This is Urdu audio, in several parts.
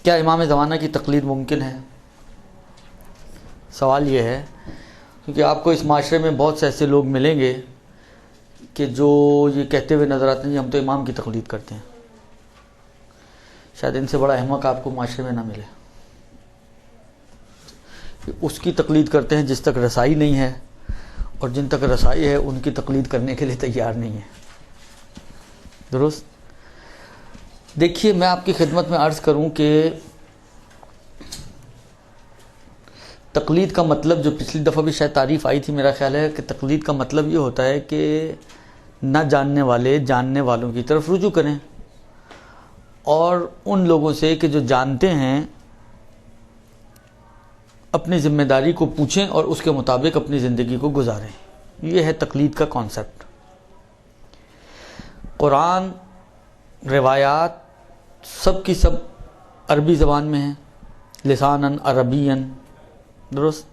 کیا امام زمانہ کی تقلید ممکن ہے؟ سوال یہ ہے کیونکہ آپ کو اس معاشرے میں بہت سے ایسے لوگ ملیں گے کہ جو یہ کہتے ہوئے نظر آتے ہیں کہ ہم تو امام کی تقلید کرتے ہیں. شاید ان سے بڑا احمق آپ کو معاشرے میں نہ ملے. اس کی تقلید کرتے ہیں جس تک رسائی نہیں ہے، اور جن تک رسائی ہے ان کی تقلید کرنے کے لیے تیار نہیں ہے. درست؟ دیکھیے، میں آپ کی خدمت میں عرض کروں کہ تقلید کا مطلب، جو پچھلی دفعہ بھی شاید تعریف آئی تھی میرا خیال ہے، کہ تقلید کا مطلب یہ ہوتا ہے کہ نہ جاننے والے جاننے والوں کی طرف رجوع کریں، اور ان لوگوں سے کہ جو جانتے ہیں اپنی ذمہ داری کو پوچھیں اور اس کے مطابق اپنی زندگی کو گزاریں. یہ ہے تقلید کا کانسیپٹ. قرآن، روایات سب کی سب عربی زبان میں ہیں، لساناً عربیاً. درست؟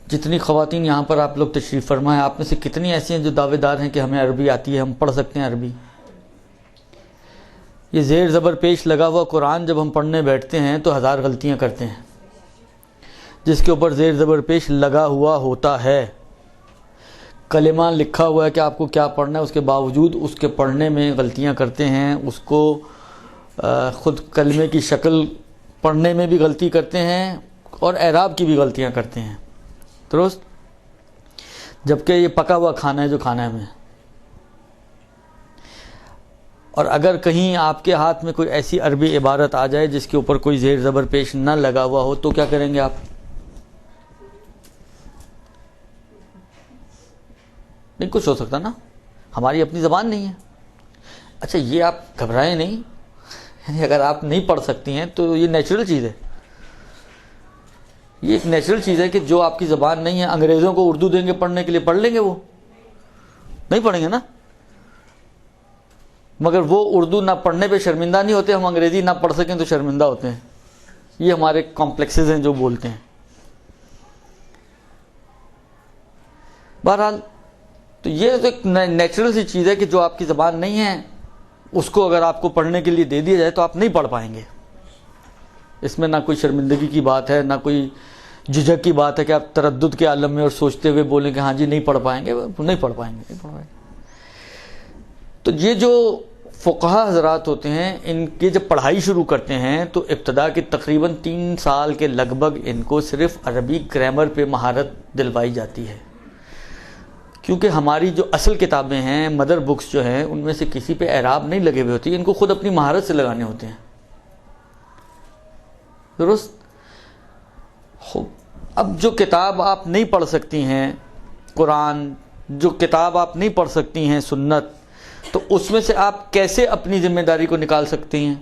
جتنی خواتین یہاں پر آپ لوگ تشریف فرما ہیں، آپ میں سے کتنی ایسی ہیں جو دعوے دار ہیں کہ ہمیں عربی آتی ہے، ہم پڑھ سکتے ہیں عربی؟ یہ زیر زبر پیش لگا ہوا قرآن جب ہم پڑھنے بیٹھتے ہیں تو ہزار غلطیاں کرتے ہیں. جس کے اوپر زیر زبر پیش لگا ہوا ہوتا ہے، کلمہ لکھا ہوا ہے کہ آپ کو کیا پڑھنا ہے، اس کے باوجود اس کے پڑھنے میں غلطیاں کرتے ہیں. اس کو خود کلمے کی شکل پڑھنے میں بھی غلطی کرتے ہیں اور اعراب کی بھی غلطیاں کرتے ہیں. درست؟ جبکہ یہ پکا ہوا کھانا ہے جو کھانا ہے ہمیں. اور اگر کہیں آپ کے ہاتھ میں کوئی ایسی عربی عبارت آ جائے جس کے اوپر کوئی زیر زبر پیش نہ لگا ہوا ہو تو کیا کریں گے آپ؟ نہیں کچھ ہو سکتا نا، ہماری اپنی زبان نہیں ہے. اچھا، یہ آپ گھبرائیں نہیں، یعنی اگر آپ نہیں پڑھ سکتی ہیں تو یہ نیچرل چیز ہے. یہ ایک نیچرل چیز ہے کہ جو آپ کی زبان نہیں ہے، انگریزوں کو اردو دیں گے پڑھنے کے لیے، پڑھ لیں گے؟ وہ نہیں پڑھیں گے نا. مگر وہ اردو نہ پڑھنے پہ شرمندہ نہیں ہوتے، ہم انگریزی نہ پڑھ سکیں تو شرمندہ ہوتے ہیں. یہ ہمارے کمپلیکسز ہیں جو بولتے ہیں. بہرحال تو یہ تو ایک نیچرل سی چیز ہے کہ جو آپ کی زبان نہیں ہے اس کو اگر آپ کو پڑھنے کے لیے دے دیا جائے تو آپ نہیں پڑھ پائیں گے. اس میں نہ کوئی شرمندگی کی بات ہے، نہ کوئی جھجک کی بات ہے کہ آپ تردد کے عالم میں اور سوچتے ہوئے بولیں کہ ہاں جی نہیں پڑھ پائیں گے. نہیں پڑھ پائیں گے. تو یہ جو فقہا حضرات ہوتے ہیں، ان کی جب پڑھائی شروع کرتے ہیں تو ابتدا کے تقریباً 3 سال کے لگ بھگ ان کو صرف عربی گرامر پہ مہارت دلوائی جاتی ہے، کیونکہ ہماری جو اصل کتابیں ہیں، مدر بکس جو ہیں، ان میں سے کسی پہ اعراب نہیں لگے ہوئے ہوتی، ان کو خود اپنی مہارت سے لگانے ہوتے ہیں. درست؟ اب جو کتاب آپ نہیں پڑھ سکتی ہیں قرآن، جو کتاب آپ نہیں پڑھ سکتی ہیں سنت، تو اس میں سے آپ کیسے اپنی ذمہ داری کو نکال سکتی ہیں؟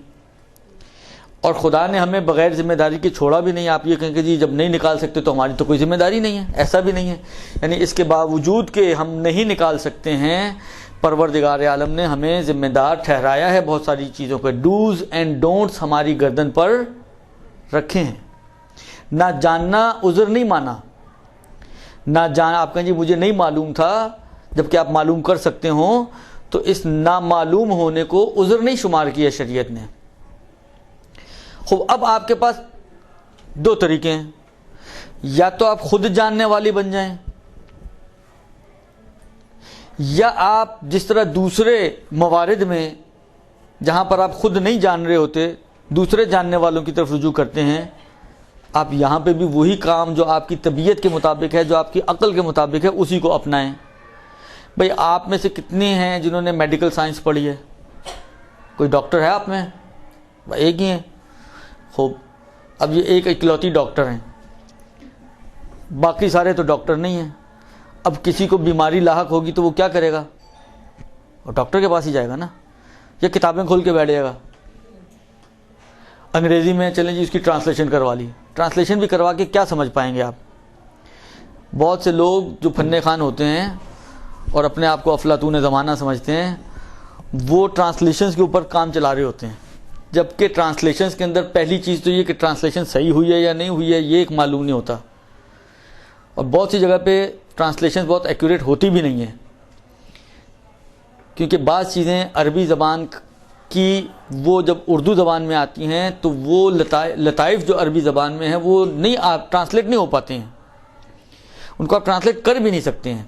اور خدا نے ہمیں بغیر ذمہ داری کے چھوڑا بھی نہیں. آپ یہ کہیں کہ جی جب نہیں نکال سکتے تو ہماری تو کوئی ذمہ داری نہیں ہے، ایسا بھی نہیں ہے. یعنی اس کے باوجود کہ ہم نہیں نکال سکتے ہیں، پروردگار عالم نے ہمیں ذمہ دار ٹھہرایا ہے بہت ساری چیزوں پہ. ڈوز اینڈ ڈونٹس ہماری گردن پر رکھے ہیں. نہ جاننا عذر نہیں مانا. نہ جان آپ کہیں جی مجھے نہیں معلوم تھا، جبکہ آپ معلوم کر سکتے ہوں، تو اس نامعلوم ہونے کو عذر نہیں شمار کیا شریعت نے. خوب، اب آپ کے پاس 2 طریقے ہیں. یا تو آپ خود جاننے والی بن جائیں، یا آپ جس طرح دوسرے موارد میں جہاں پر آپ خود نہیں جان رہے ہوتے دوسرے جاننے والوں کی طرف رجوع کرتے ہیں، آپ یہاں پہ بھی وہی کام جو آپ کی طبیعت کے مطابق ہے، جو آپ کی عقل کے مطابق ہے، اسی کو اپنائیں. بھئی آپ میں سے کتنے ہیں جنہوں نے میڈیکل سائنس پڑھی ہے؟ کوئی ڈاکٹر ہے آپ میں؟ ایک ہی ہیں. خوب، اب یہ ایک اکلوتی ڈاکٹر ہیں، باقی سارے تو ڈاکٹر نہیں ہیں. اب کسی کو بیماری لاحق ہوگی تو وہ کیا کرے گا؟ وہ ڈاکٹر کے پاس ہی جائے گا نا، یا کتابیں کھول کے بیٹھ جائے گا. انگریزی میں چلیں جی اس کی ٹرانسلیشن کروا لی. ٹرانسلیشن بھی کروا کے کیا سمجھ پائیں گے آپ؟ بہت سے لوگ جو فن خوان ہوتے ہیں اور اپنے آپ کو افلاطون زمانہ سمجھتے ہیں، وہ ٹرانسلیشنز کے اوپر کام چلا رہے ہوتے ہیں، جبکہ ٹرانسلیشنز کے اندر پہلی چیز تو یہ کہ ٹرانسلیشن صحیح ہوئی ہے یا نہیں ہوئی ہے یہ ایک معلوم نہیں ہوتا. اور بہت سی جگہ پہ ٹرانسلیشن بہت ایکوریٹ ہوتی بھی نہیں ہے، کیونکہ بعض چیزیں عربی زبان کی وہ جب اردو زبان میں آتی ہیں تو وہ لطائف جو عربی زبان میں ہیں وہ نہیں ٹرانسلیٹ نہیں ہو پاتے ہیں، ان کو آپ ٹرانسلیٹ کر بھی نہیں سکتے ہیں۔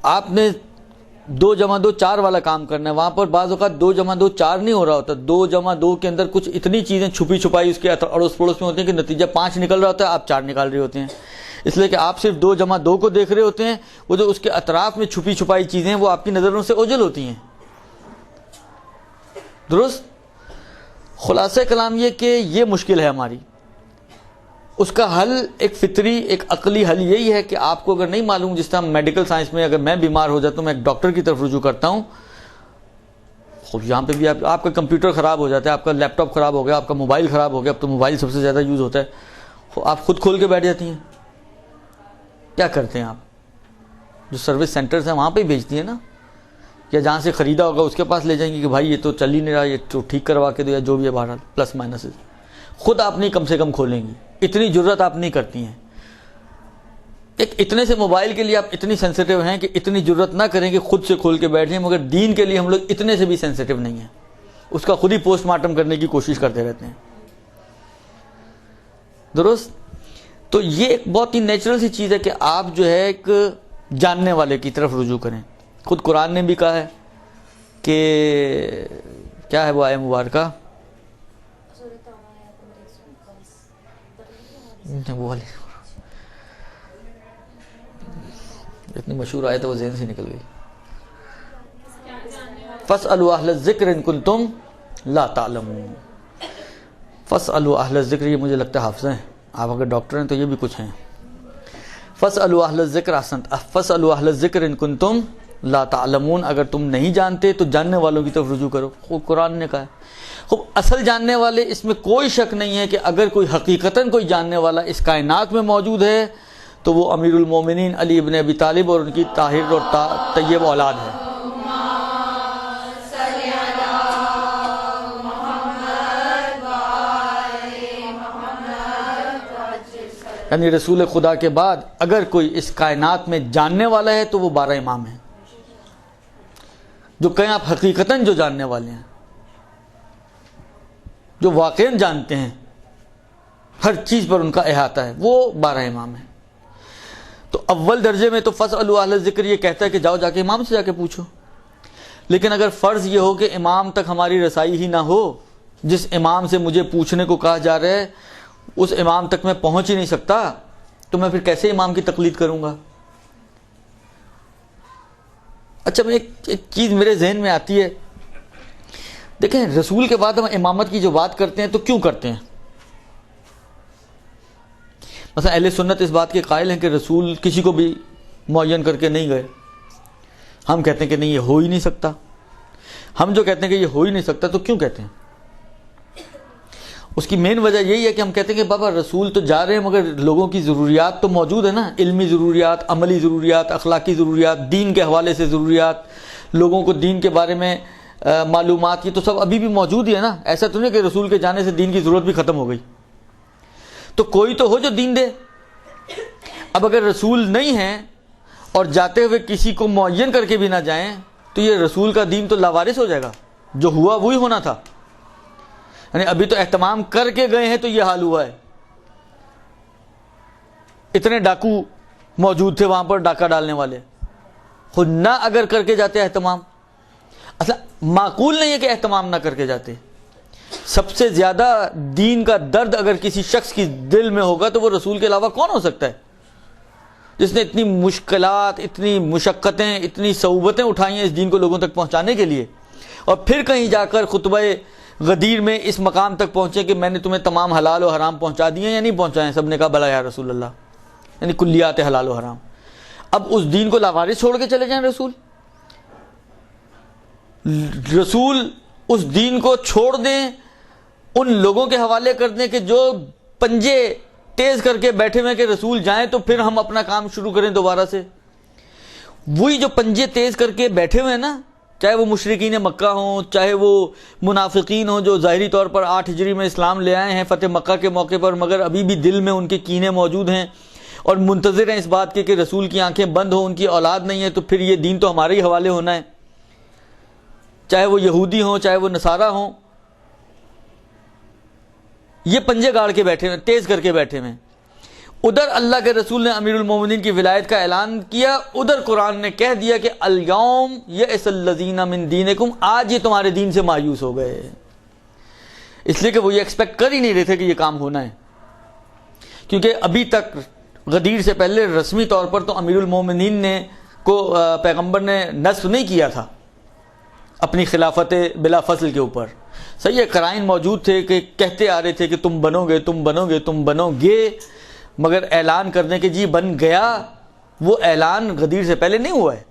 آپ نے 2 + 2 4 والا کام کرنا ہے، وہاں پر بعض اوقات 2 + 2 4 نہیں ہو رہا ہوتا، 2 + 2 کے اندر کچھ اتنی چیزیں چھپی چھپائی اس کے اڑوس پڑوس میں ہوتی ہیں کہ نتیجہ 5 نکل رہا ہوتا ہے، آپ 4 نکال رہے ہوتے ہیں، اس لیے کہ آپ صرف 2 + 2 کو دیکھ رہے ہوتے ہیں، وہ جو اس کے اطراف میں چھپی چھپائی چیزیں ہیں وہ آپ کی نظروں سے اوجھل ہوتی ہیں۔ درست؟ خلاصہ کلام یہ کہ یہ مشکل ہے ہماری، اس کا حل ایک فطری ایک عقلی حل یہی ہے کہ آپ کو اگر نہیں معلوم، جس طرح میڈیکل سائنس میں اگر میں بیمار ہو جاتا ہوں میں ایک ڈاکٹر کی طرف رجوع کرتا ہوں، خب یہاں پہ بھی آپ کا کمپیوٹر خراب ہو جاتا ہے، آپ کا لیپ ٹاپ خراب ہو گیا، آپ کا موبائل خراب ہو گیا، اب تو موبائل سب سے زیادہ یوز ہوتا ہے، آپ خود کھول کے بیٹھ جاتی ہیں۔ کیا کرتے ہیں آپ؟ جو سروس سینٹرز ہیں وہاں پہ ہی بھیجتی ہیں نا، یا جہاں سے خریدا ہوگا اس کے پاس لے جائیں گے کہ بھائی یہ تو چل ہی نہیں رہا، یہ تو ٹھیک کروا کے دو، یا جو بھی ہے بہرحال پلس مائنس، خود آپ نہیں کم سے کم کھولیں گی، اتنی جرت آپ نہیں کرتی ہیں۔ ایک اتنے سے موبائل کے لیے آپ اتنی سینسیٹیو ہیں کہ اتنی جرت نہ کریں کہ خود سے کھول کے بیٹھ جائیں، مگر دین کے لیے ہم لوگ اتنے سے بھی سینسیٹیو نہیں ہیں، اس کا خود ہی پوسٹ مارٹم کرنے کی کوشش کرتے رہتے ہیں۔ درست؟ تو یہ ایک بہت ہی نیچرل سی چیز ہے کہ آپ جو ہے ایک جاننے والے کی طرف رجوع کریں۔ خود قرآن نے بھی کہا ہے کہ کیا ہے وہ آیہ مبارکہ، وہ والی اتنی مشہور آیت ہے وہ ذہن سے نکل گئی، فاسألوا اہل الذکر ان کنتم لا تعلمون۔ فاسألوا اہل الذکر، یہ مجھے لگتا ہے حافظ ہیں، آپ اگر ڈاکٹر ہیں تو یہ بھی کچھ ہیں۔ فاسألوا اہل الذکر، احسنت، فاسألوا اہل الذکر ان کنتم لا تعلمون، اگر تم نہیں جانتے تو جاننے والوں کی طرف رجوع کرو، خوب قرآن نے کہا ہے۔ خوب اصل جاننے والے، اس میں کوئی شک نہیں ہے کہ اگر کوئی حقیقتاً کوئی جاننے والا اس کائنات میں موجود ہے تو وہ امیر المومنین علی ابن ابی طالب اور ان کی طاہر اور طیب اولاد ہے۔ یعنی رسول خدا کے بعد اگر کوئی اس کائنات میں جاننے والا ہے تو وہ 12 امام ہیں، جو کہیں آپ حقیقتاً جو جاننے والے ہیں، جو واقعاً جانتے ہیں، ہر چیز پر ان کا احاطہ ہے، وہ 12 امام ہیں۔ تو اول درجے میں تو فاسألوا اہل الذکر یہ کہتا ہے کہ جاؤ جا کے امام سے جا کے پوچھو، لیکن اگر فرض یہ ہو کہ امام تک ہماری رسائی ہی نہ ہو، جس امام سے مجھے پوچھنے کو کہا جا رہا ہے اس امام تک میں پہنچ ہی نہیں سکتا، تو میں پھر کیسے امام کی تقلید کروں گا؟ اچھا، میں ایک چیز میرے ذہن میں آتی ہے، دیکھیں رسول کے بعد ہم امامت کی جو بات کرتے ہیں تو کیوں کرتے ہیں؟ مثلا اہل سنت اس بات کے قائل ہیں کہ رسول کسی کو بھی معین کر کے نہیں گئے، ہم کہتے ہیں کہ نہیں یہ ہو ہی نہیں سکتا۔ ہم جو کہتے ہیں کہ یہ ہو ہی نہیں سکتا تو کیوں کہتے ہیں؟ اس کی مین وجہ یہی ہے کہ ہم کہتے ہیں کہ بابا رسول تو جا رہے ہیں مگر لوگوں کی ضروریات تو موجود ہے نا، علمی ضروریات، عملی ضروریات، اخلاقی ضروریات، دین کے حوالے سے ضروریات، لوگوں کو دین کے بارے میں معلومات، یہ تو سب ابھی بھی موجود ہی ہے نا۔ ایسا تو نہیں کہ رسول کے جانے سے دین کی ضرورت بھی ختم ہو گئی، تو کوئی تو ہو جو دین دے۔ اب اگر رسول نہیں ہے اور جاتے ہوئے کسی کو معین کر کے بھی نہ جائیں تو یہ رسول کا دین تو لاوارث ہو جائے گا، جو ہوا وہی ہونا تھا۔ یعنی ابھی تو اہتمام کر کے گئے ہیں تو یہ حال ہوا ہے، اتنے ڈاکو موجود تھے وہاں پر ڈاکہ ڈالنے والے، خود نہ اگر کر کے جاتے اہتمام، اصلا معقول نہیں ہے کہ اہتمام نہ کر کے جاتے۔ سب سے زیادہ دین کا درد اگر کسی شخص کی دل میں ہوگا تو وہ رسول کے علاوہ کون ہو سکتا ہے، جس نے اتنی مشکلات، اتنی مشقتیں، اتنی صعوبتیں اٹھائی ہیں اس دین کو لوگوں تک پہنچانے کے لیے، اور پھر کہیں جا کر خطبہ غدیر میں اس مقام تک پہنچے کہ میں نے تمہیں تمام حلال و حرام پہنچا دیے یا نہیں پہنچائے؟ سب نے کہا بلا یا رسول اللہ، یعنی کلیات حلال و حرام۔ اب اس دین کو لاوارث چھوڑ کے چلے جائیں رسول اس دین کو چھوڑ دیں، ان لوگوں کے حوالے کر دیں کہ جو پنجے تیز کر کے بیٹھے ہوئے کہ رسول جائیں تو پھر ہم اپنا کام شروع کریں دوبارہ سے۔ وہی جو پنجے تیز کر کے بیٹھے ہوئے ہیں نا، چاہے وہ مشرکین مکہ ہوں، چاہے وہ منافقین ہوں جو ظاہری طور پر 8 ہجری میں اسلام لے آئے ہیں فتح مکہ کے موقع پر، مگر ابھی بھی دل میں ان کے کینے موجود ہیں اور منتظر ہیں اس بات کے کہ رسول کی آنکھیں بند ہوں، ان کی اولاد نہیں ہے تو پھر یہ دین تو ہمارے ہی حوالے ہونا ہے۔ چاہے وہ یہودی ہوں چاہے وہ نصارہ ہوں، یہ پنجے گاڑ کے بیٹھے ہوئے، تیز کر کے بیٹھے ہوئے. ادھر اللہ کے رسول نے امیر المومنین کی ولایت کا اعلان کیا، ادھر قرآن نے کہہ دیا کہ الیوم یئس الذین من دینکم، آج یہ تمہارے دین سے مایوس ہو گئے. اس لیے کہ وہ یہ ایکسپیکٹ کر ہی نہیں رہے تھے کہ یہ کام ہونا ہے، کیونکہ ابھی تک غدیر سے پہلے رسمی طور پر تو امیر المومنین نے کو پیغمبر نے نصب نہیں کیا تھا اپنی خلافت بلا فصل کے اوپر. صحیح ہے، قرائن موجود تھے کہ کہتے آ رہے تھے کہ تم بنو گے تم بنو گے تم بنو گے، مگر اعلان کرنے کے جی بن گیا، وہ اعلان غدیر سے پہلے نہیں ہوا ہے،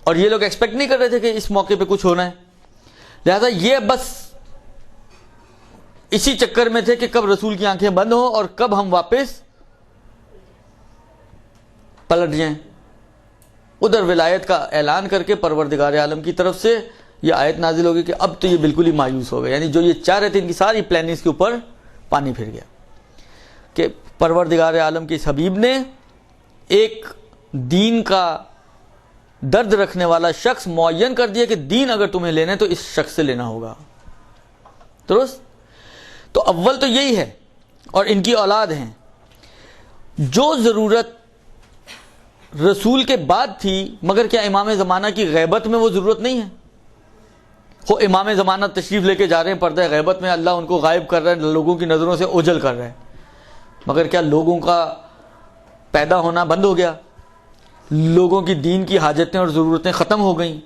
اور یہ لوگ ایکسپیکٹ نہیں کر رہے تھے کہ اس موقع پہ کچھ ہونا ہے. لہذا یہ بس اسی چکر میں تھے کہ کب رسول کی آنکھیں بند ہوں اور کب ہم واپس پلٹ جائیں. ادھر ولایت کا اعلان کر کے پروردگار عالم کی طرف سے یہ آیت نازل ہوگی کہ اب تو یہ بالکل ہی مایوس ہو گئے، یعنی جو یہ چاہ رہے تھے ان کی ساری پلاننگز کے اوپر پانی پھر گیا، کہ پروردگار عالم کے اس حبیب نے ایک دین کا درد رکھنے والا شخص معین کر دیا کہ دین اگر تمہیں لینا ہے تو اس شخص سے لینا ہوگا. درست؟ تو اول تو یہی ہے، اور ان کی اولاد ہیں. جو ضرورت رسول کے بعد تھی، مگر کیا امام زمانہ کی غیبت میں وہ ضرورت نہیں ہے؟ وہ امام زمانہ تشریف لے کے جا رہے ہیں پردہ غیبت میں، اللہ ان کو غائب کر رہا ہے، لوگوں کی نظروں سے اوجھل کر رہا ہے، مگر کیا لوگوں کا پیدا ہونا بند ہو گیا؟ لوگوں کی دین کی حاجتیں اور ضرورتیں ختم ہو گئیں؟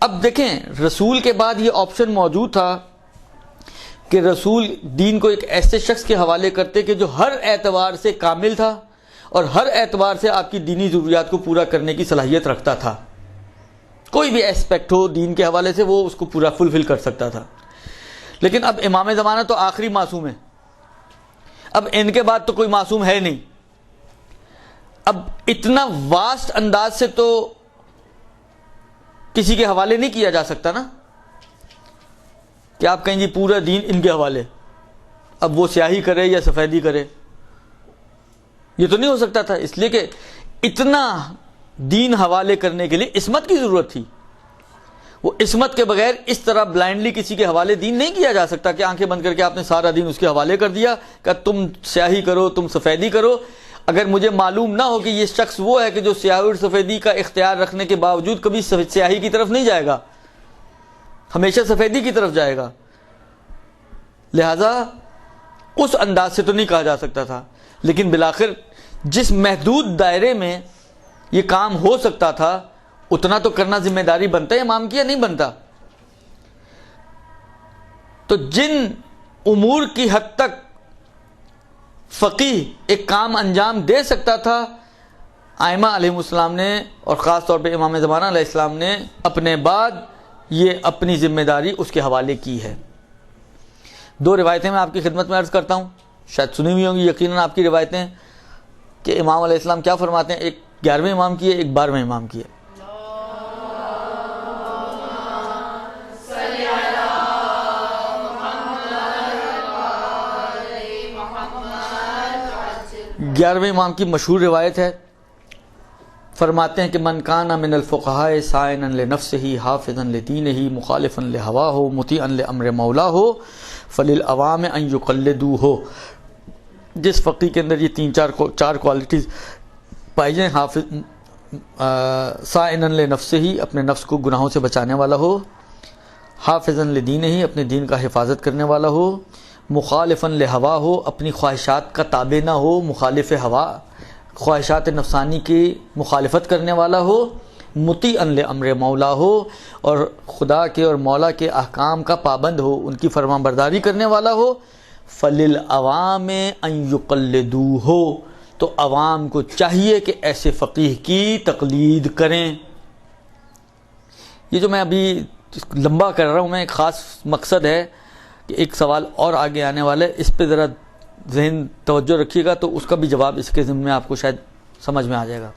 اب دیکھیں، رسول کے بعد یہ آپشن موجود تھا کہ رسول دین کو ایک ایسے شخص کے حوالے کرتے کہ جو ہر اعتبار سے کامل تھا اور ہر اعتبار سے آپ کی دینی ضروریات کو پورا کرنے کی صلاحیت رکھتا تھا. کوئی بھی ایسپیکٹ ہو دین کے حوالے سے وہ اس کو پورا فلفل کر سکتا تھا. لیکن اب امام زمانہ تو آخری معصوم ہے، اب ان کے بعد تو کوئی معصوم ہے نہیں. اب اتنا واسٹ انداز سے تو کسی کے حوالے نہیں کیا جا سکتا نا، کہ آپ کہیں جی پورا دین ان کے حوالے، اب وہ سیاہی کرے یا سفیدی کرے، یہ تو نہیں ہو سکتا تھا. اس لیے کہ اتنا دین حوالے کرنے کے لیے عصمت کی ضرورت تھی. وہ عصمت کے بغیر اس طرح بلائنڈلی کسی کے حوالے دین نہیں کیا جا سکتا کہ آنکھیں بند کر کے آپ نے سارا دین اس کے حوالے کر دیا کہ تم سیاہی کرو تم سفیدی کرو. اگر مجھے معلوم نہ ہو کہ یہ شخص وہ ہے کہ جو سیاہی اور سفیدی کا اختیار رکھنے کے باوجود کبھی سیاہی کی طرف نہیں جائے گا، ہمیشہ سفیدی کی طرف جائے گا، لہذا اس انداز سے تو نہیں کہا جا سکتا تھا. لیکن بالآخر جس محدود دائرے میں یہ کام ہو سکتا تھا اتنا تو کرنا ذمہ داری بنتا ہے امام کی، یا نہیں بنتا؟ تو جن امور کی حد تک فقیہ ایک کام انجام دے سکتا تھا، ائمہ علیہ السلام نے اور خاص طور پہ امام زمانہ علیہ السلام نے اپنے بعد یہ اپنی ذمہ داری اس کے حوالے کی ہے. دو روایتیں میں آپ کی خدمت میں عرض کرتا ہوں، شاید سنی ہوئی ہوں گی یقیناً آپ کی روایتیں، کہ امام علیہ السلام کیا فرماتے ہیں. ایک 11ویں امام کی ہے، ایک 12ویں امام کی ہے. گیارہویں امام کی مشہور روایت ہے، فرماتے ہیں کہ من کان من الفقہاء سائنا لنفسہ حافظا لدینہ مخالفا لہواہ مطیعا لامر مولاہ فللعوام ان یقلدوہ. جس فقی کے اندر یہ چار کوالٹیز پائی جائیں، حافظ سائنا لنفسہ اپنے نفس کو گناہوں سے بچانے والا ہو، حافظا لدینہ اپنے دین کا حفاظت کرنے والا ہو، مخالفا لہوا ہو اپنی خواہشات کا تابع نہ ہو، مخالف ہوا خواہشات نفسانی کی مخالفت کرنے والا ہو، مطیعا لامر مولا ہو اور خدا کے اور مولا کے احکام کا پابند ہو، ان کی فرمان برداری کرنے والا ہو. فللعوام ان یقلدوہ، تو عوام کو چاہیے کہ ایسے فقیہ کی تقلید کریں. یہ جو میں ابھی لمبا کر رہا ہوں میں، ایک خاص مقصد ہے کہ ایک سوال اور آگے آنے والا ہے، اس پہ ذرا ذہن توجہ رکھیے گا تو اس کا بھی جواب اس کے ضمن میں آپ کو شاید سمجھ میں آ جائے گا.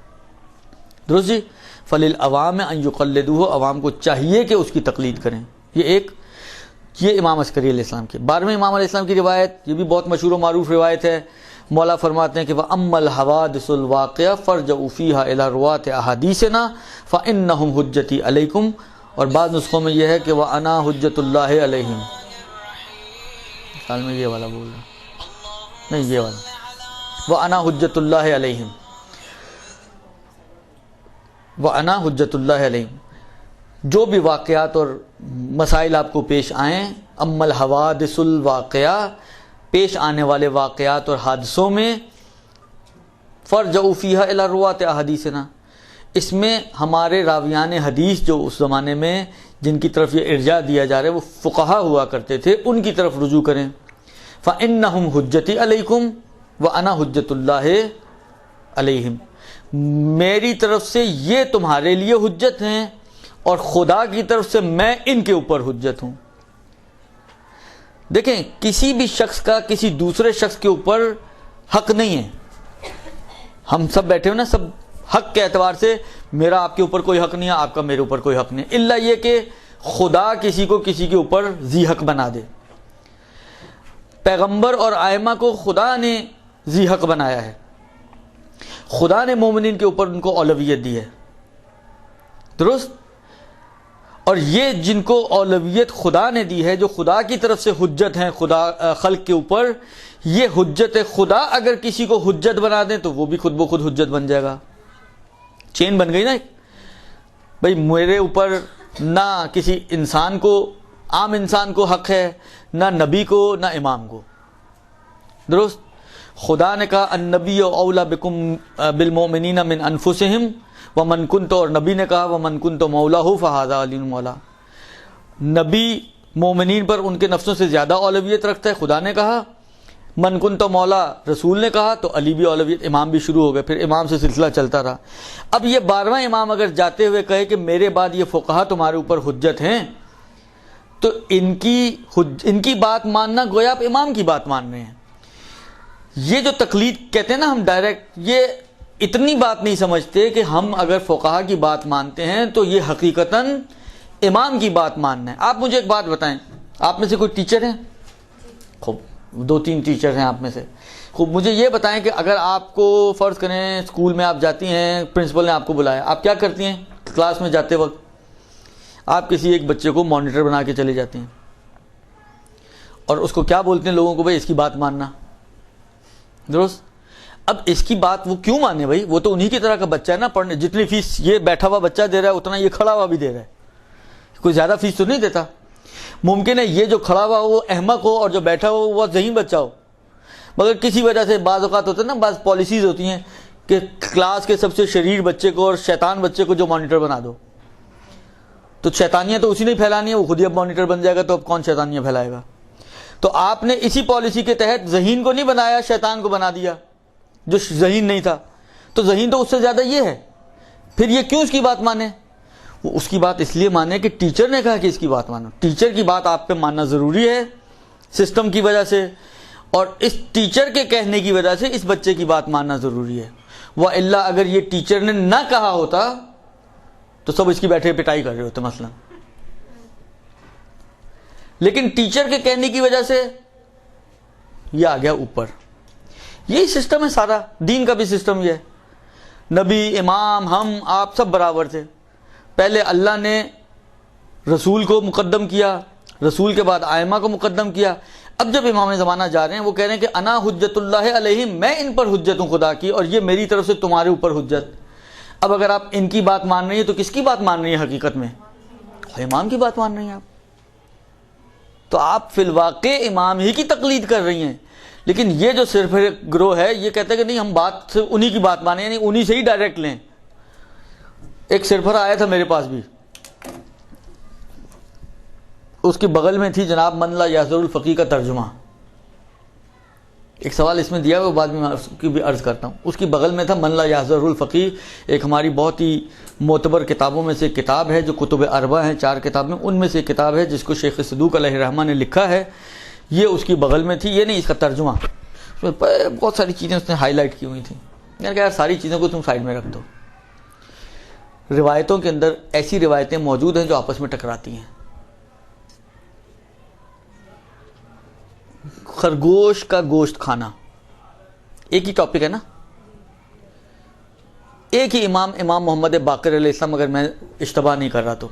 درست جی؟ فللعوام ان یقلدوہ، عوام کو چاہیے کہ اس کی تقلید کریں. یہ امام عسکری علیہ السلام کی. 12ویں امام علیہ السلام کی روایت، یہ بھی بہت مشہور و معروف روایت ہے. مولا فرماتے ہیں کہ وَأَمَّا الْحَوَادِثُ الْوَاقِعَةُ فَارْجَعُوا فِيهَا إِلَىٰ رُوَاةِ أَحَادِيثِنَا فَإِنَّهُمْ حُجَّتِي عَلَيْكُمْ. اور بعض نسخوں میں یہ ہے کہ وَأَنَا حُجَّةُ اللَّهِ عَلَيْهِمْ. خیال میں یہ والا بول رہا نہیں، یہ والا وَأَنَا حُجَّةُ اللَّهِ عَلَيْهِمْ، وَأَنَا حُجَّةُ اللَّهِ عَلَيْهِمْ. جو بھی واقعات اور مسائل آپ کو پیش آئیں، اما الحوادث الواقعہ، پیش آنے والے واقعات اور حادثوں میں، فَارْجَعُوا فِيهَا إِلَىٰ رُوَاةِ أَحَادِيثِنَا، اس میں ہمارے راویان حدیث جو اس زمانے میں جن کی طرف یہ ارجاع دیا جا رہا ہے وہ فقہا ہوا کرتے تھے، ان کی طرف رجوع کریں. فَإِنَّهُمْ حُجَّتِي عَلَيْكُمْ وَأَنَا حُجَّةُ اللَّهِ عَلَيْهِمْ. میری طرف سے یہ تمہارے لیے حجت ہیں اور خدا کی طرف سے میں ان کے اوپر حجت ہوں. دیکھیں، کسی بھی شخص کا کسی دوسرے شخص کے اوپر حق نہیں ہے. ہم سب بیٹھے ہو نا، سب حق کے اعتبار سے میرا آپ کے اوپر کوئی حق نہیں ہے، آپ کا میرے اوپر کوئی حق نہیں ہے، الا یہ کہ خدا کسی کو کسی کے اوپر ذی حق بنا دے. پیغمبر اور ائمہ کو خدا نے ذی حق بنایا ہے. خدا نے مومنین کے اوپر ان کو اولویت دی ہے، درست. اور یہ جن کو اولویت خدا نے دی ہے، جو خدا کی طرف سے حجت ہیں خدا خلق کے اوپر، یہ حجت خدا اگر کسی کو حجت بنا دیں تو وہ بھی خود بخود حجت بن جائے گا. چین بن گئی نا. بھئی میرے اوپر نہ کسی انسان کو، عام انسان کو حق ہے، نہ نبی کو، نہ امام کو، درست. خدا نے کہا النبی اولا بکم بالمؤمنین من انفسہم ومن کنت، اور نبی نے کہا ومن کنت مولاہ فہذا علی مولا. نبی مومنین پر ان کے نفسوں سے زیادہ اولویت رکھتا ہے، خدا نے کہا. من کنت مولا رسول نے کہا، تو علی بھی اولویت، امام بھی شروع ہو گئے، پھر امام سے سلسلہ چلتا رہا. اب یہ 12واں امام اگر جاتے ہوئے کہے کہ میرے بعد یہ فقہا تمہارے اوپر حجت ہیں، تو ان کی بات ماننا گویا آپ امام کی بات مان رہے ہیں. یہ جو تقلید کہتے ہیں نا ہم ڈائریکٹ، یہ اتنی بات نہیں سمجھتے کہ ہم اگر فقہا کی بات مانتے ہیں تو یہ حقیقتاً امام کی بات ماننا ہے. آپ مجھے ایک بات بتائیں، آپ میں سے کوئی ٹیچر ہے؟ خوب، 2-3 ٹیچر ہیں آپ میں سے. خوب، مجھے یہ بتائیں کہ اگر آپ کو فرض کریں اسکول میں آپ جاتی ہیں، پرنسپل نے آپ کو بلایا، آپ کیا کرتی ہیں؟ کلاس میں جاتے وقت آپ کسی ایک بچے کو مانیٹر بنا کے چلے جاتے ہیں اور اس کو کیا بولتے ہیں لوگوں کو؟ بھائی اس کی بات ماننا، درست. اب اس کی بات وہ کیوں مانے بھائی؟ وہ تو انہی کی طرح کا بچہ ہے نا، پڑھنے جتنی فیس یہ بیٹھا ہوا بچہ دے رہا ہے اتنا یہ کھڑا ہوا بھی دے رہا ہے. کوئی زیادہ فیس تو نہیں دیتا. ممکن ہے یہ جو کھڑا ہوا ہو وہ احمق ہو اور جو بیٹھا ہو وہ ذہین بچہ ہو، مگر کسی وجہ سے بعض اوقات ہوتا ہے نا، بعض پالیسیز ہوتی ہیں کہ کلاس کے سب سے شریر بچے کو اور شیطان بچے کو جو مانیٹر بنا دو، تو شیطانیاں تو اسی نے پھیلانی ہے، وہ خود ہی اب مانیٹر بن جائے گا، تو اب کون شیطانیاں پھیلائے گا؟ تو آپ نے اسی پالیسی کے تحت ذہین کو نہیں بنایا، شیطان کو بنا دیا جو ذہین نہیں تھا. تو ذہین تو اس سے زیادہ یہ ہے، پھر یہ کیوں اس کی بات مانے؟ وہ اس کی بات اس لیے مانے کہ ٹیچر نے کہا کہ اس کی بات مانو. ٹیچر کی بات آپ پہ ماننا ضروری ہے سسٹم کی وجہ سے، اور اس ٹیچر کے کہنے کی وجہ سے اس بچے کی بات ماننا ضروری ہے. وَإِلَّا اگر یہ ٹیچر نے نہ کہا ہوتا تو سب اس کی بیٹھے پٹائی کر رہے ہوتے مثلا. لیکن ٹیچر کے کہنے کی وجہ سے یہ آ گیا اوپر. یہی سسٹم ہے سارا، دین کا بھی سسٹم یہ ہے. نبی، امام، ہم آپ سب برابر تھے. پہلے اللہ نے رسول کو مقدم کیا، رسول کے بعد ائمہ کو مقدم کیا. اب جب امام زمانہ جا رہے ہیں وہ کہہ رہے ہیں کہ انا حجت اللہ علیہم، میں ان پر حجت ہوں خدا کی، اور یہ میری طرف سے تمہارے اوپر حجت. اب اگر آپ ان کی بات مان رہی ہیں تو کس کی بات مان رہی ہیں؟ حقیقت میں امام کی بات مان رہی ہیں آپ. تو آپ فی الواقع امام ہی کی تقلید کر رہی ہیں. لیکن یہ جو صرف گروہ ہے یہ کہتا ہے کہ نہیں، ہم بات سے انہی کی بات مانیں، یعنی انہی سے ہی ڈائریکٹ لیں. ایک سرفر آیا تھا میرے پاس بھی، اس کے بغل میں تھی جناب من لا یحضر الفقیہ کا ترجمہ. ایک سوال اس میں دیا وہ بعد میں اس کی بھی عرض کرتا ہوں. اس کی بغل میں تھا من لا یحضر الفقیہ، ایک ہماری بہت ہی معتبر کتابوں میں سے کتاب ہے، جو کتب اربع ہیں 4 کتاب میں، ان میں سے کتاب ہے جس کو شیخ صدوق علیہ الرحمہ نے لکھا ہے. یہ اس کی بغل میں تھی، یہ نہیں اس کا ترجمہ. اس میں بہت ساری چیزیں اس نے ہائی لائٹ کی ہوئی تھیں. میں نے کہا یار ساری چیزوں کو تم سائڈ میں رکھ دو. روایتوں کے اندر ایسی روایتیں موجود ہیں جو آپس میں ٹکراتی ہیں. خرگوش کا گوشت کھانا ایک ہی ٹاپک ہے نا, ایک ہی امام محمد باقر علیہ السلام, اگر میں اشتباہ نہیں کر رہا تو.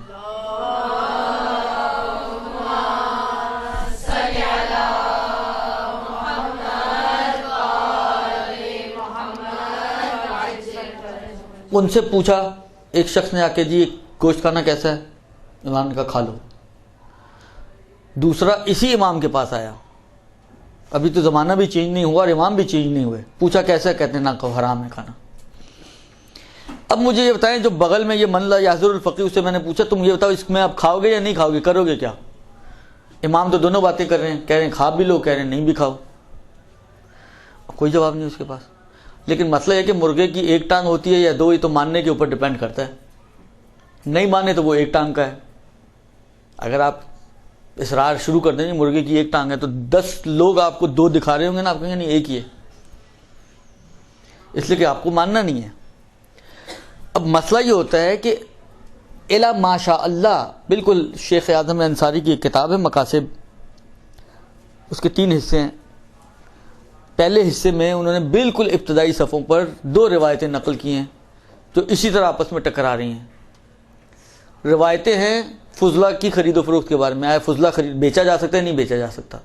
ان سے پوچھا ایک شخص نے آ کے, جی گوشت کھانا کیسا ہے؟ امام نے کہا کھا لو. دوسرا اسی امام کے پاس آیا, ابھی تو زمانہ بھی چینج نہیں ہوا اور امام بھی چینج نہیں ہوئے, پوچھا کیسا ہے؟ کہتے ہیں نہ کہو, حرام ہے کھانا. اب مجھے یہ بتائیں, جو بغل میں یہ منلا یاسر الفقی, اس سے میں نے پوچھا تم یہ بتاؤ اس میں آپ کھاؤ گے یا نہیں کھاؤ گے, کرو گے کیا؟ امام تو دونوں باتیں کر رہے ہیں, کہہ رہے ہیں کھا بھی لو, کہہ رہے ہیں نہیں بھی کھاؤ. کوئی جواب نہیں اس کے پاس. لیکن مسئلہ یہ کہ مرغے کی ایک ٹانگ ہوتی ہے یا دو, یہ تو ماننے کے اوپر ڈپینڈ کرتا ہے. نہیں مانے تو وہ ایک ٹانگ کا ہے. اگر آپ اصرار شروع کر دیں مرغے کی ایک ٹانگ ہے تو 10 لوگ آپ کو 2 دکھا رہے ہوں گے نا, آپ کہیں گے نہیں ایک ہی ہے, اس لیے کہ آپ کو ماننا نہیں ہے. اب مسئلہ یہ ہوتا ہے کہ الا ماشاء اللہ, بالکل شیخ اعظم انصاری کی ایک کتاب ہے مقاصد, اس کے 3 حصے ہیں. پہلے حصے میں انہوں نے بالکل ابتدائی صفحوں پر 2 روایتیں نقل کی ہیں جو اسی طرح آپس میں ٹکرا رہی ہیں. روایتیں ہیں فضلہ کی خرید و فروخت کے بارے میں, آیا فضلہ بیچا جا سکتا ہے نہیں بیچا جا سکتا.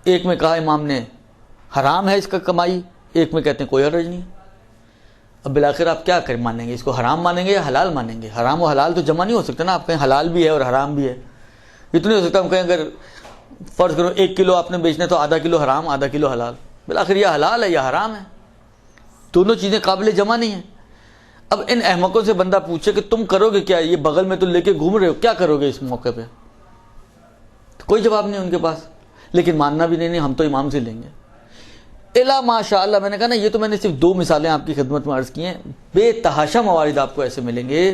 ایک میں کہا امام نے حرام ہے اس کا کمائی, ایک میں کہتے ہیں کوئی حرج نہیں. اب بالآخر آپ کیا مانیں گے, اس کو حرام مانیں گے یا حلال مانیں گے؟ حرام و حلال تو جمع نہیں ہو سکتا نا, آپ کہیں حلال بھی ہے اور حرام بھی ہے, یہ تو نہیں ہو سکتا. ہم کہیں اگر فرض کرو 1 کلو آپ نے بیچنا ہے تو ½ کلو حرام ½ کلو حلال, بالآخر یہ حلال ہے یا حرام ہے, دونوں چیزیں قابل جمع نہیں ہیں. اب ان احمقوں سے بندہ پوچھے کہ تم کرو گے کیا, یہ بغل میں تو لے کے گھوم رہے ہو, کیا کرو گے اس موقع پہ؟ کوئی جواب نہیں ان کے پاس, لیکن ماننا بھی نہیں, ہم تو امام سے لیں گے. الا ماشاء اللہ, میں نے کہا نا یہ تو میں نے صرف 2 مثالیں آپ کی خدمت میں عرض کی ہیں. بے تحاشا موارد آپ کو ایسے ملیں گے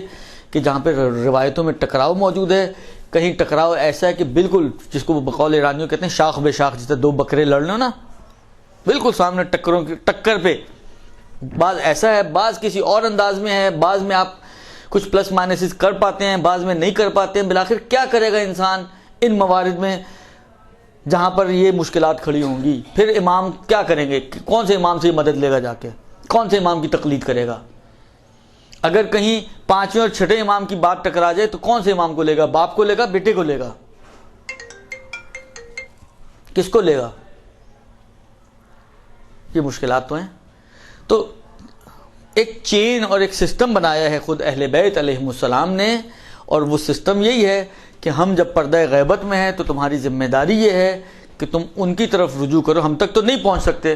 کہ جہاں پہ روایتوں میں ٹکراؤ موجود ہے. کہیں ٹکراؤ ایسا ہے کہ بالکل جس کو بقول ایرانیوں کہتے ہیں شاخ بے شاخ, جیسے 2 بکرے لڑ لو نا, بالکل سامنے ٹکروں کی ٹکر پہ. بعض ایسا ہے, بعض کسی اور انداز میں ہے, بعض میں آپ کچھ پلس مائنسز کر پاتے ہیں, بعض میں نہیں کر پاتے ہیں. بالآخر کیا کرے گا انسان ان موارد میں جہاں پر یہ مشکلات کھڑی ہوں گی؟ پھر امام کیا کریں گے؟ کون سے امام سے یہ مدد لے گا جا کے؟ کون سے امام کی تقلید کرے گا؟ اگر کہیں 5ویں اور 6ٹھے امام کی بات ٹکرا جائے تو کون سے امام کو لے گا؟ باپ کو لے گا, بیٹے کو لے گا, کس کو لے گا؟ یہ مشکلات تو ہیں. تو ایک چین اور ایک سسٹم بنایا ہے خود اہل بیت علیہم السلام نے, اور وہ سسٹم یہی ہے کہ ہم جب پردہ غیبت میں ہیں تو تمہاری ذمہ داری یہ ہے کہ تم ان کی طرف رجوع کرو. ہم تک تو نہیں پہنچ سکتے,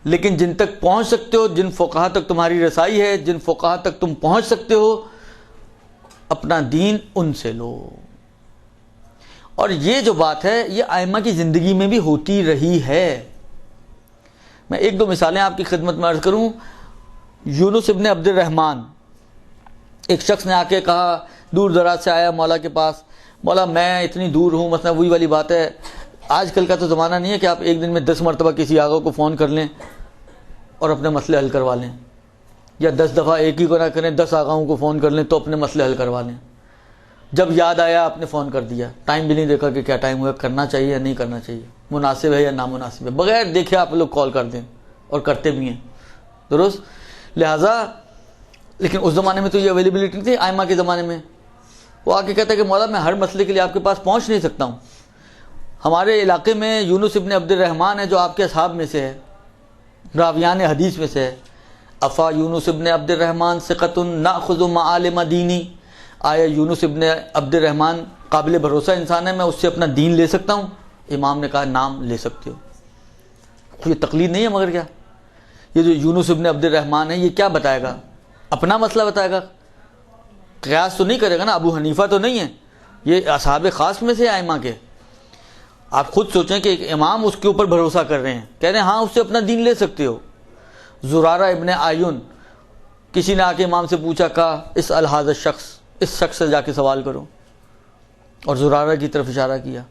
لیکن جن تک پہنچ سکتے ہو, جن فقہا تک تمہاری رسائی ہے, جن فقہا تک تم پہنچ سکتے ہو, اپنا دین ان سے لو. اور یہ جو بات ہے یہ ائمہ کی زندگی میں بھی ہوتی رہی ہے. میں 1-2 مثالیں آپ کی خدمت میں عرض کروں. یونس ابن عبد الرحمن, ایک شخص نے آ کے کہا, دور دراز سے آیا مولا کے پاس, مولا میں اتنی دور ہوں. مثلا وہی والی بات ہے, آج کل کا تو زمانہ نہیں ہے کہ آپ ایک دن میں 10 مرتبہ کسی آقا کو فون کر لیں اور اپنے مسئلے حل کروا لیں, یا 10 دفعہ ایک ہی کو نہ کریں, 10 آقاؤں کو فون کر لیں تو اپنے مسئلے حل کروا لیں. جب یاد آیا آپ نے فون کر دیا, ٹائم بھی نہیں دیکھا کہ کیا ٹائم ہوا, کرنا چاہیے یا نہیں کرنا چاہیے, مناسب ہے یا نامناسب ہے, بغیر دیکھے آپ لوگ کال کر دیں, اور کرتے بھی ہیں, درست. لہٰذا لیکن اس زمانے میں تو یہ اویلیبلٹی نہیں تھی ائمہ کے زمانے میں. وہ آ کے کہتا ہے کہ مولا میں ہر مسئلے کے لیے آپ کے پاس پہنچ نہیں سکتا ہوں. ہمارے علاقے میں یونس ابن عبد الرحمن ہے جو آپ کے اصحاب میں سے ہے, راویان حدیث میں سے ہے. افا یونس ابن عبد الرحمن ثقۃ ناخذ معالم دینی, آیا یونس ابن عبد الرحمن قابل بھروسہ انسان ہے, میں اس سے اپنا دین لے سکتا ہوں؟ امام نے کہا نام لے سکتے ہو. یہ تقلید نہیں ہے مگر کیا, یہ جو یونس ابن عبد الرحمن ہے یہ کیا بتائے گا؟ اپنا مسئلہ بتائے گا, قیاس تو نہیں کرے گا نا. ابو حنیفہ تو نہیں ہے, یہ اصحاب خاص میں سے ائمہ کے. آپ خود سوچیں کہ ایک امام اس کے اوپر بھروسہ کر رہے ہیں, کہہ رہے ہیں ہاں اس سے اپنا دین لے سکتے ہو. زرارہ ابن آیون, کسی نے آ کے امام سے پوچھا, کہا اس الحاظ شخص, اس شخص سے جا کے سوال کرو, اور زرارہ کی طرف اشارہ کیا.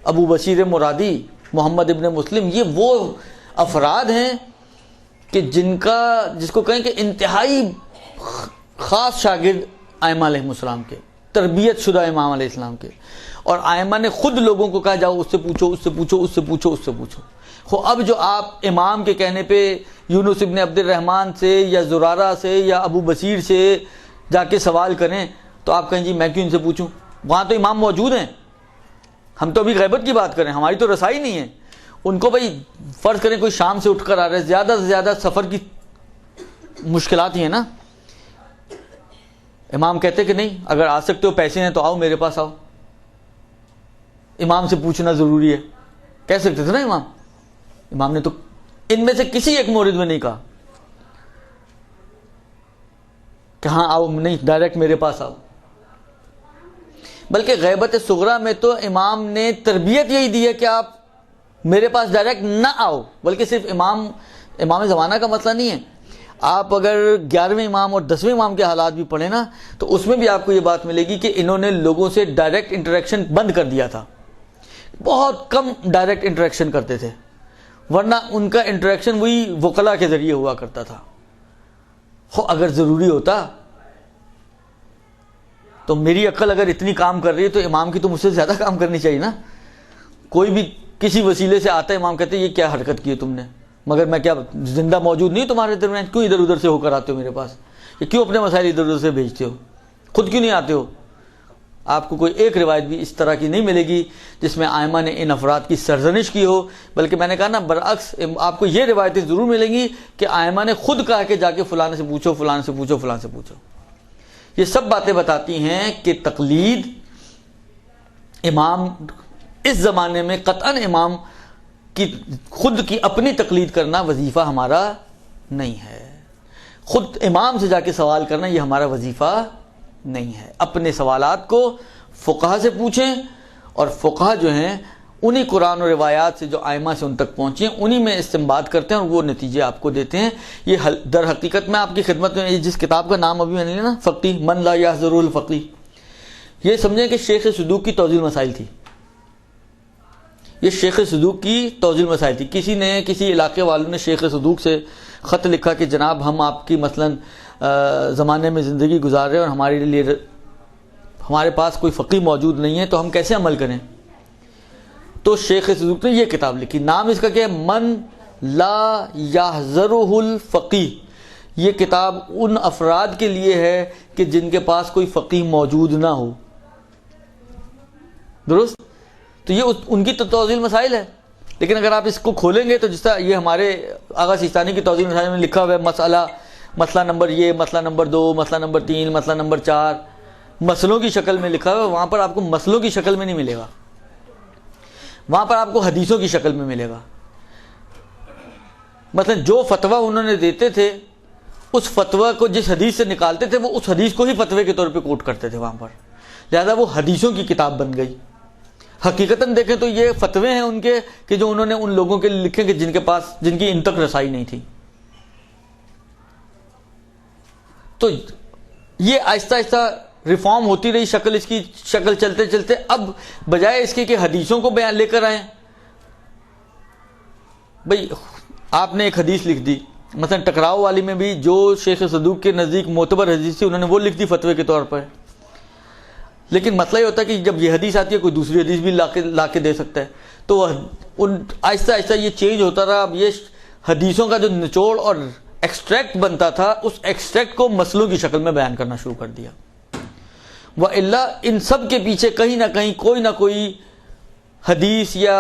ابو بشیر مرادی, محمد ابن مسلم, یہ وہ افراد ہیں کہ جس کو کہیں کہ انتہائی خاص شاگرد ائمہ علیہ السلام کے, تربیت شدہ امام علیہ السلام کے. اور ائمہ نے خود لوگوں کو کہا جاؤ اس سے پوچھو, اس سے پوچھو, اس سے پوچھو, اس سے پوچھو. اب جو آپ امام کے کہنے پہ یونس ابن عبد الرحمن سے یا زرارہ سے یا ابو بصیر سے جا کے سوال کریں تو آپ کہیں جی میں کیوں ان سے پوچھوں، وہاں تو امام موجود ہیں. ہم تو ابھی غیبت کی بات کریں، ہماری تو رسائی نہیں ہے. ان کو بھائی فرض کریں کوئی شام سے اٹھ کر آ رہا ہے، زیادہ سے زیادہ سفر کی مشکلات ہی ہیں نا. امام کہتے کہ نہیں اگر آ سکتے ہو پیسے ہیں تو آؤ میرے پاس آؤ، امام سے پوچھنا ضروری ہے، کہہ سکتے تھے نا امام. امام نے تو ان میں سے کسی ایک مورد میں نہیں کہا کہ ہاں آؤ، نہیں ڈائریکٹ میرے پاس آؤ. بلکہ غیبت صغریٰ میں تو امام نے تربیت یہی دی ہے کہ آپ میرے پاس ڈائریکٹ نہ آؤ. بلکہ صرف امام زمانہ کا مسئلہ نہیں ہے، آپ اگر 11ویں امام اور 10ویں امام کے حالات بھی پڑھیں نا تو اس میں بھی آپ کو یہ بات ملے گی کہ انہوں نے لوگوں سے ڈائریکٹ انٹریکشن بند کر دیا تھا، بہت کم ڈائریکٹ انٹریکشن کرتے تھے، ورنہ ان کا انٹریکشن وہی وکلا کے ذریعے ہوا کرتا تھا. اگر ضروری ہوتا تو میری عقل اگر اتنی کام کر رہی ہے تو امام کی تو مجھ سے زیادہ کام کرنی چاہیے نا. کوئی بھی کسی وسیلے سے آتا ہے، امام کہتے ہیں یہ کیا حرکت کی ہے تم نے، مگر میں کیا زندہ موجود نہیں ہوں تمہارے درمیان، کیوں ادھر ادھر سے ہو کر آتے ہو میرے پاس، یہ کیوں اپنے مسائل ادھر ادھر سے بھیجتے ہو، خود کیوں نہیں آتے ہو. آپ کو کوئی ایک روایت بھی اس طرح کی نہیں ملے گی جس میں آئمہ نے ان افراد کی سرزنش کی ہو. بلکہ میں نے کہا نا برعکس آپ کو یہ روایتیں ضرور ملیں گی کہ آئمہ نے خود کہا کہ جا کے فلاں سے پوچھو، فلاں سے پوچھو، فلاں سے پوچھو. یہ سب باتیں بتاتی ہیں کہ تقلید امام اس زمانے میں قطعاً امام کی خود کی اپنی تقلید کرنا وظیفہ ہمارا نہیں ہے. خود امام سے جا کے سوال کرنا یہ ہمارا وظیفہ نہیں ہے. اپنے سوالات کو فقہا سے پوچھیں، اور فقہا جو ہیں انہی قرآن و روایات سے جو آئمہ سے ان تک پہنچے ہیں انہی میں استنباط کرتے ہیں اور وہ نتیجے آپ کو دیتے ہیں. یہ در حقیقت میں آپ کی خدمت میں جس کتاب کا نام ابھی میں نے لیا نا فقی من لا یحضر الفقی، یہ سمجھیں کہ شیخ صدوق کی توضیح المسائل تھی. یہ شیخ صدوق کی توضیح المسائل تھی. کسی علاقے والوں نے شیخ صدوق سے خط لکھا کہ جناب ہم آپ کی مثلاً زمانے میں زندگی گزار رہے ہیں اور ہمارے پاس کوئی فقی موجود نہیں ہے تو ہم کیسے عمل کریں. تو شیخ صدوق نے یہ کتاب لکھی، نام اس کا کیا ہے، من لا یحضرہ الفقی. یہ کتاب ان افراد کے لیے ہے کہ جن کے پاس کوئی فقی موجود نہ ہو. درست؟ تو یہ ان کی توضیح المسائل ہے. لیکن اگر آپ اس کو کھولیں گے تو جس طرح یہ ہمارے آغا سیستانی کی توضیح المسائل میں لکھا ہوا ہے مسئلہ نمبر یہ، مسئلہ نمبر 2، مسئلہ نمبر 3، مسئلہ نمبر 4، مسئلوں کی شکل میں لکھا ہوا ہے. وہاں پر آپ کو مسئلوں کی شکل میں نہیں ملے گا، وہاں پر آپ کو حدیثوں کی شکل میں ملے گا. مثلا جو فتویٰ انہوں نے دیتے تھے اس فتویٰ کو جس حدیث سے نکالتے تھے وہ اس حدیث کو ہی فتوے کے طور پہ کوٹ کرتے تھے وہاں پر، لہذا وہ حدیثوں کی کتاب بن گئی. حقیقتاً دیکھیں تو یہ فتوے ہیں ان کے کہ جو انہوں نے ان لوگوں کے لکھے کہ جن کی ان تک رسائی نہیں تھی. تو یہ آہستہ آہستہ ریفارم ہوتی رہی شکل، اس کی شکل چلتے چلتے اب بجائے اس کے کہ حدیثوں کو بیان لے کر آئیں، بھئی آپ نے ایک حدیث لکھ دی مثلا ٹکراؤ والی میں بھی جو شیخ صدوق کے نزدیک معتبر حدیث تھی انہوں نے وہ لکھ دی فتوے کے طور پر. لیکن مسئلہ یہ ہوتا ہے کہ جب یہ حدیث آتی ہے کوئی دوسری حدیث بھی لا کے دے سکتا ہے. تو آہستہ آہستہ یہ چینج ہوتا رہا. اب یہ حدیثوں کا جو نچوڑ اور ایکسٹریکٹ بنتا تھا اس ایکسٹریکٹ کو مسئلوں کی شکل میں بیان کرنا شروع کر دیا. وَإِلَّا ان سب کے پیچھے کہیں نہ کہیں کوئی نہ کوئی حدیث یا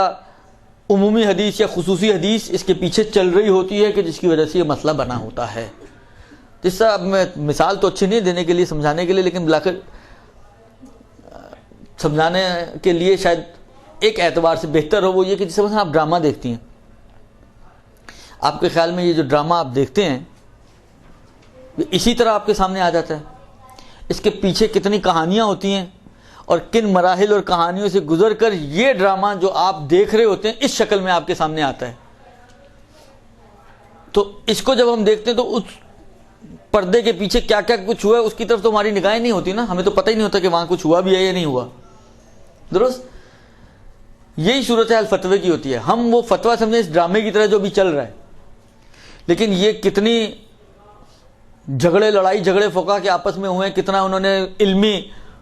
عمومی حدیث یا خصوصی حدیث اس کے پیچھے چل رہی ہوتی ہے کہ جس کی وجہ سے یہ مسئلہ بنا ہوتا ہے. جس طرح اب میں مثال تو اچھی نہیں دینے کے لیے سمجھانے کے لیے، لیکن بلا کر سمجھانے کے لیے شاید ایک اعتبار سے بہتر ہو وہ یہ کہ جس طرح آپ ڈرامہ دیکھتی ہیں، آپ کے خیال میں یہ جو ڈرامہ آپ دیکھتے ہیں اسی طرح آپ کے سامنے آ جاتا ہے. اس کے پیچھے کتنی کہانیاں ہوتی ہیں اور کن مراحل اور کہانیوں سے گزر کر یہ ڈرامہ جو آپ دیکھ رہے ہوتے ہیں اس شکل میں آپ کے سامنے آتا ہے. تو اس کو جب ہم دیکھتے ہیں تو اس پردے کے پیچھے کیا کیا کچھ ہوا ہے اس کی طرف تو ہماری نگاہیں نہیں ہوتی نا، ہمیں تو پتہ ہی نہیں ہوتا کہ وہاں کچھ ہوا بھی ہے یا نہیں ہوا. درست؟ یہی صورتحال فتوے کی ہوتی ہے. ہم وہ فتویٰ سمجھیں اس ڈرامے کی طرح جو بھی چل رہا ہے، لیکن یہ کتنی لڑائی جھگڑے فقہا کے آپس میں ہوئے ہیں، کتنا انہوں نے علمی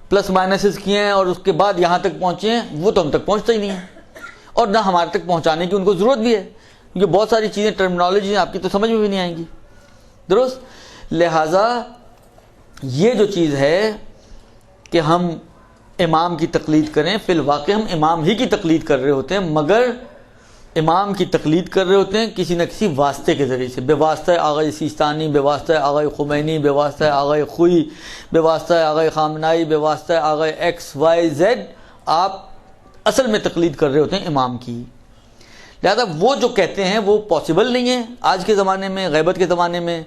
پلس مائنسز کیے ہیں اور اس کے بعد یہاں تک پہنچے ہیں، وہ تو ہم تک پہنچتا ہی نہیں ہے اور نہ ہمارے تک پہنچانے کی ان کو ضرورت بھی ہے. کیونکہ بہت ساری چیزیں ٹرمنالوجی ہیں آپ کی تو سمجھ میں بھی نہیں آئیں گی. درست. لہٰذا یہ جو چیز ہے کہ ہم امام کی تقلید کریں، فی الواقع ہم امام ہی کی تقلید کر رہے ہوتے ہیں، مگر امام کی تقلید کر رہے ہوتے ہیں کسی نہ کسی واسطے کے ذریعے سے، بے واسطہ آغا سیستانی، بے واسطہ آغا خمینی، بے واسطہ آغا خوئی، بے واسطہ آغا خامنائی، بے واسطہ آغا ایکس وائی زیڈ، آپ اصل میں تقلید کر رہے ہوتے ہیں امام کی. لہذا وہ جو کہتے ہیں وہ پاسبل نہیں ہے آج کے زمانے میں، غیبت کے زمانے میں.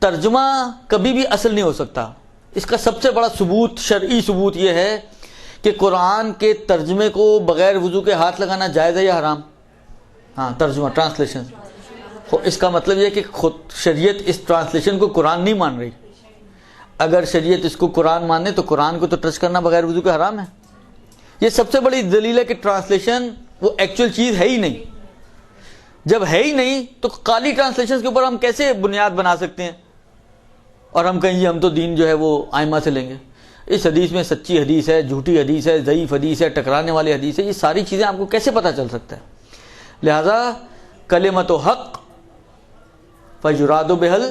ترجمہ کبھی بھی اصل نہیں ہو سکتا. اس کا سب سے بڑا ثبوت، شرعی ثبوت یہ ہے کہ قرآن کے ترجمے کو بغیر وضو کے ہاتھ لگانا جائز ہے یا حرام؟ ہاں، ترجمہ، ٹرانسلیشن. اس کا مطلب یہ ہے کہ خود شریعت اس ٹرانسلیشن کو قرآن نہیں مان رہی. اگر شریعت اس کو قرآن مانے تو قرآن کو تو ٹچ کرنا بغیر وضو کے حرام ہے. یہ سب سے بڑی دلیل ہے کہ ٹرانسلیشن وہ ایکچوئل چیز ہے ہی نہیں. جب ہے ہی نہیں تو خالی ٹرانسلیشن کے اوپر ہم کیسے بنیاد بنا سکتے ہیں اور ہم کہیں ہم تو دین جو ہے وہ آئمہ سے لیں گے؟ اس حدیث میں سچی حدیث ہے، جھوٹی حدیث ہے، ضعیف حدیث ہے، ٹکرانے والی حدیث ہے، یہ ساری چیزیں آپ کو کیسے پتہ چل سکتا ہے؟ لہذا کلمۃ حق فیراد بہل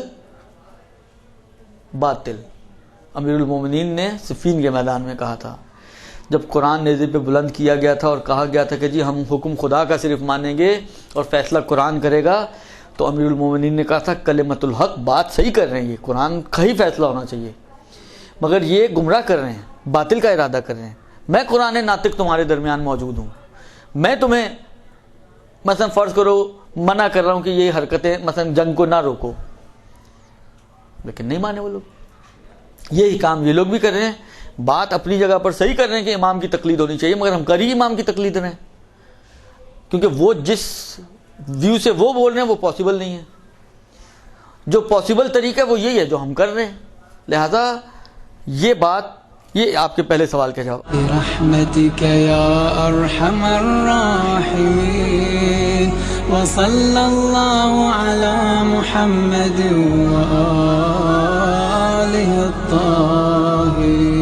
باطل، امیر المومنین نے صفین کے میدان میں کہا تھا جب قرآن نیزے پہ بلند کیا گیا تھا اور کہا گیا تھا کہ جی ہم حکم خدا کا صرف مانیں گے اور فیصلہ قرآن کرے گا، تو امیر المومنین نے کہا تھا کلمۃ الحق، بات صحیح کر رہے ہیں، یہ قرآن کا ہی فیصلہ ہونا چاہیے، مگر یہ گمراہ کر رہے ہیں، باطل کا ارادہ کر رہے ہیں. میں قرآن ناطق تمہارے درمیان موجود ہوں، میں تمہیں مثلا فرض کرو منع کر رہا ہوں کہ یہ حرکتیں مثلا جنگ کو نہ روکو، لیکن نہیں مانے وہ لوگ. یہی کام یہ لوگ بھی کر رہے ہیں. بات اپنی جگہ پر صحیح کر رہے ہیں کہ امام کی تقلید ہونی چاہیے، مگر ہم کر ہی امام کی تقلید رہے ہیں، کیونکہ وہ جس ویو سے وہ بول رہے ہیں وہ پاسبل نہیں ہے. جو پاسبل طریقہ ہے وہ یہی ہے جو ہم کر رہے ہیں. لہذا یہ بات، یہ آپ کے پہلے سوال کا جواب. برحمتک یا ارحم الراحمین وصلی اللہ علی محمد وآلہ الطاہرین.